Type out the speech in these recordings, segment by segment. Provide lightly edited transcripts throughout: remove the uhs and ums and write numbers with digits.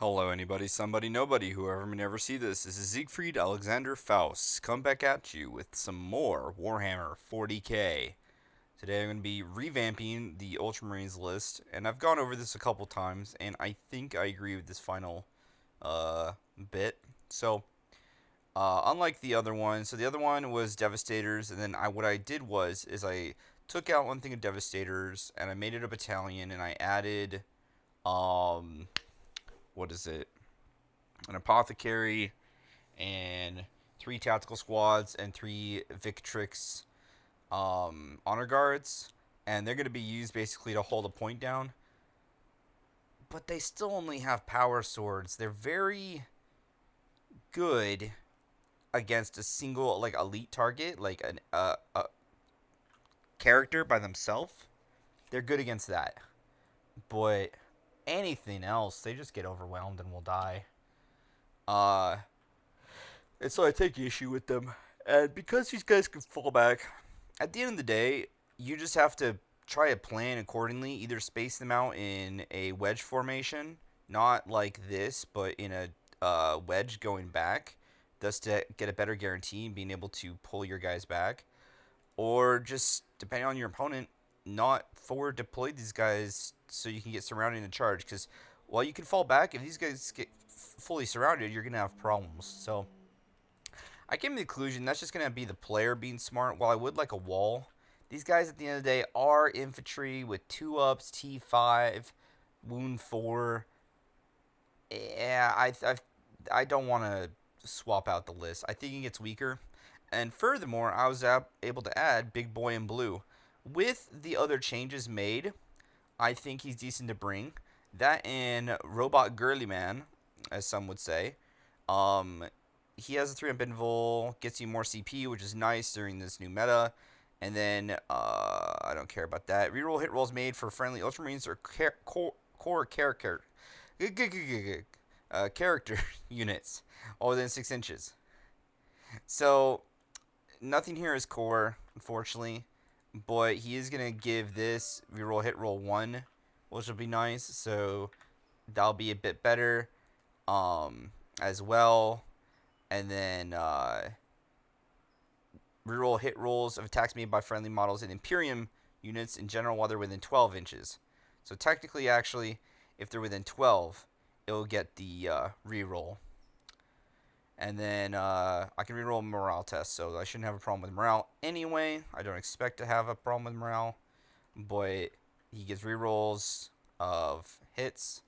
Hello, anybody, somebody, nobody, whoever may never see this. This is Siegfried Alexander Faust, come back at you with some more Warhammer 40k. Today I'm going to be revamping the Ultramarines list, and I've gone over this a couple times, and I think I agree with this final bit. So, unlike the other one, so the other one was Devastators, and then what I did is I took out one thing of Devastators, and I made it a battalion, and I added, what is it? An apothecary, and 3 tactical squads, and 3 victrix honor guards, and they're going to be used basically to hold a point down. But they still only have power swords. They're very good against a single like elite target, like a character by themselves. They're good against that, but anything else, they just get overwhelmed and will die. Uh, And so I take issue with them. And because these guys can fall back, at the end of the day, you just have to try to plan accordingly. Either space them out in a wedge formation, not like this, but in a wedge going back, thus to get a better guarantee being able to pull your guys back. Or just, depending on your opponent, not forward deploy these guys so you can get surrounded and charged. Because while you can fall back, if these guys get fully surrounded, you're going to have problems. So I came to the conclusion that's just going to be the player being smart. While I would like a wall, these guys at the end of the day are infantry with 2-ups, T5, wound 4. Yeah, I don't want to swap out the list. I think it gets weaker. And furthermore, I was able to add Big Boy in Blue. With the other changes made, I think he's decent to bring. That and Robot Girly Man, as some would say. Um, he has a 3 Invul, gets you more CP, which is nice during this new meta. And then, I don't care about that. Reroll hit rolls made for friendly Ultramarines or core character character units all within 6 inches. So, nothing here is core, unfortunately. But he is going to give this reroll hit roll 1, which will be nice. So, that'll be a bit better as well. And then reroll hit rolls of attacks made by friendly models and imperium units in general while they're within 12 inches. So technically, actually, if they're within 12, it'll get the reroll. And then I can reroll morale test, so I shouldn't have a problem with morale anyway. I don't expect to have a problem with morale, but he gets rerolls of hits,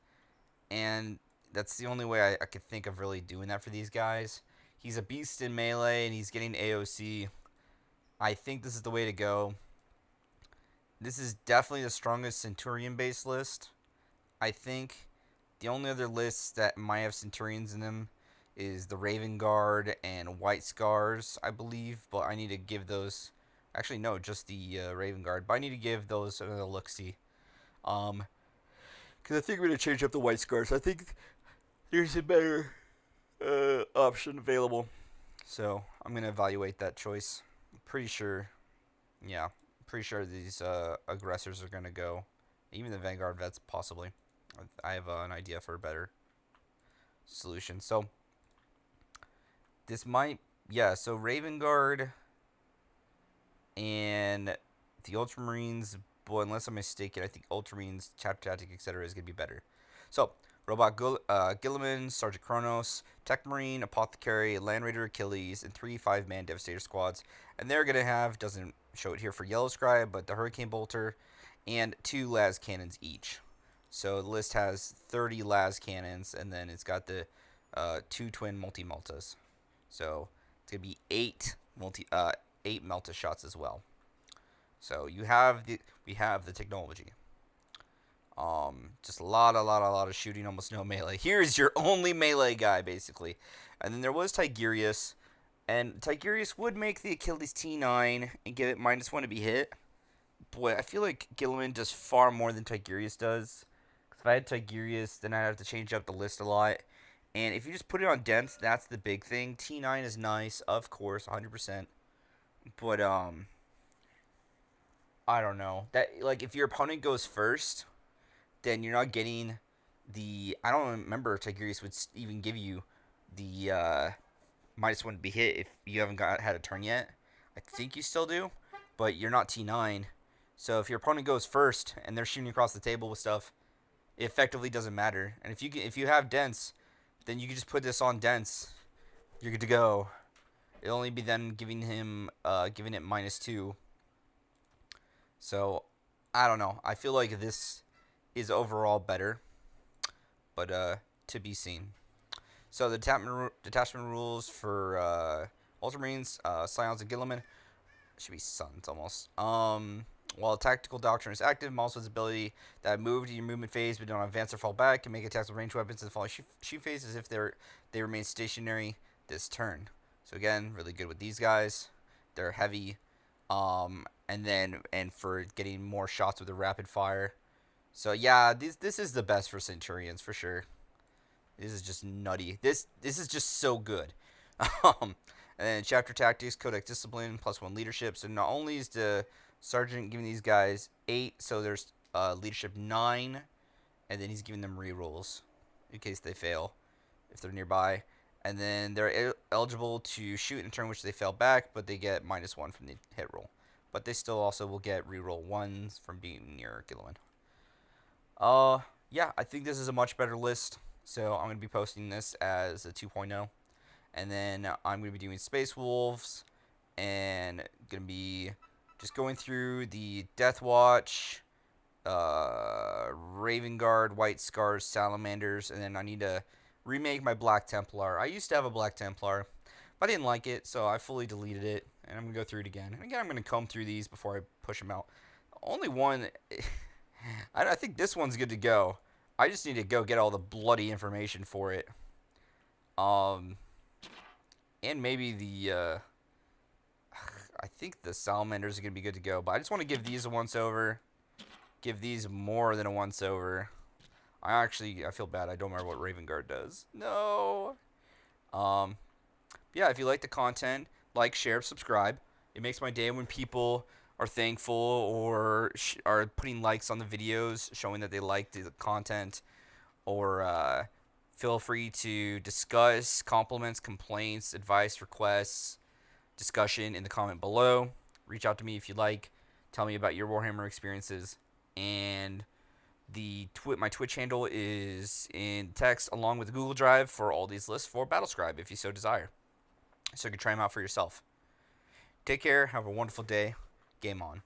and that's the only way I could think of really doing that for these guys. He's a beast in melee, and he's getting AOC. I think this is the way to go. This is definitely the strongest Centurion-based list. I think the only other lists that might have Centurions in them is the Raven Guard and White Scars, I believe. But I need to give those... Actually, no, just the Raven Guard. But I need to give those another look-see. Because I think we're going to change up the White Scars. I think there's a better option available. So I'm going to evaluate that choice. Pretty sure, yeah, pretty sure these aggressors are going to go. Even the Vanguard vets, possibly. I have an idea for a better solution. So this might, yeah, so Raven Guard and the Ultramarines, boy, unless I'm mistaken, I think Ultramarines, Chapter Tactic, etc. is going to be better. So, Robot Gilliman, Sergeant Kronos, Tech Marine, Apothecary, Land Raider Achilles, and 3 5-man Devastator squads. And they're going to have, doesn't show it here for Yellow Scribe, but the Hurricane Bolter, and 2 las cannons each. So the list has 30 las cannons, and then it's got the 2 twin multi-meltas. So it's going to be 8 melta shots as well. So we have the technology. Just a lot of shooting, almost no melee. Here's your only melee guy, basically. And then there was Tigurius, and Tigurius would make the Achilles T9 and give it -1 to be hit. Boy, I feel like Gilliman does far more than Tigurius does. If I had Tigurius, then I'd have to change up the list a lot. And if you just put it on dense, that's the big thing. T9 is nice, of course, 100%. But, I don't know. That, like, if your opponent goes first, then you're not getting I don't remember if Tigurius would even give you the -1 to be hit if you haven't had a turn yet. I think you still do, but you're not T9. So if your opponent goes first and they're shooting across the table with stuff, it effectively doesn't matter. And if you have dense, then you can just put this on dense. You're good to go. It'll only be then giving it -2. So I don't know. I feel like this is overall better, but to be seen. So the detachment rules for Ultramarines, Scions, and Gilliman should be Suns almost. While tactical doctrine is active, Malsa's ability that move to your movement phase but don't advance or fall back can make attacks with ranged weapons in the following shoot phase as if they remain stationary this turn. So again, really good with these guys. They're heavy, and for getting more shots with a rapid fire. So yeah, this is the best for Centurions for sure. This is just nutty. This is just so good. And then chapter tactics, codex discipline, +1 leadership. So not only is the sergeant giving these guys 8, so there's leadership 9, and then he's giving them rerolls in case they fail if they're nearby. And then they're eligible to shoot in a turn which they fail back, but they get -1 from the hit roll. But they still also will get reroll 1s from being near Gilliman. Yeah, I think this is a much better list. So I'm going to be posting this as a 2.0. And then I'm going to be doing Space Wolves. And going to be just going through the Death Watch, Raven Guard, White Scars, Salamanders. And then I need to remake my Black Templar. I used to have a Black Templar, but I didn't like it. So I fully deleted it. And I'm going to go through it again. And again, I'm going to comb through these before I push them out. Only one... I think this one's good to go. I just need to go get all the bloody information for it. And maybe I think the salamanders are going to be good to go. But I just want to give these a once-over. Give these more than a once-over. I feel bad. I don't remember what Raven Guard does. No. Yeah, if you like the content, like, share, subscribe. It makes my day when people are thankful or are putting likes on the videos, showing that they like the content, or feel free to discuss compliments, complaints, advice, requests, discussion in the comment below. Reach out to me if you like. Tell me about your Warhammer experiences. And my Twitch handle is in text along with the Google Drive for all these lists for Battlescribe if you so desire. So you can try them out for yourself. Take care. Have a wonderful day. Game on.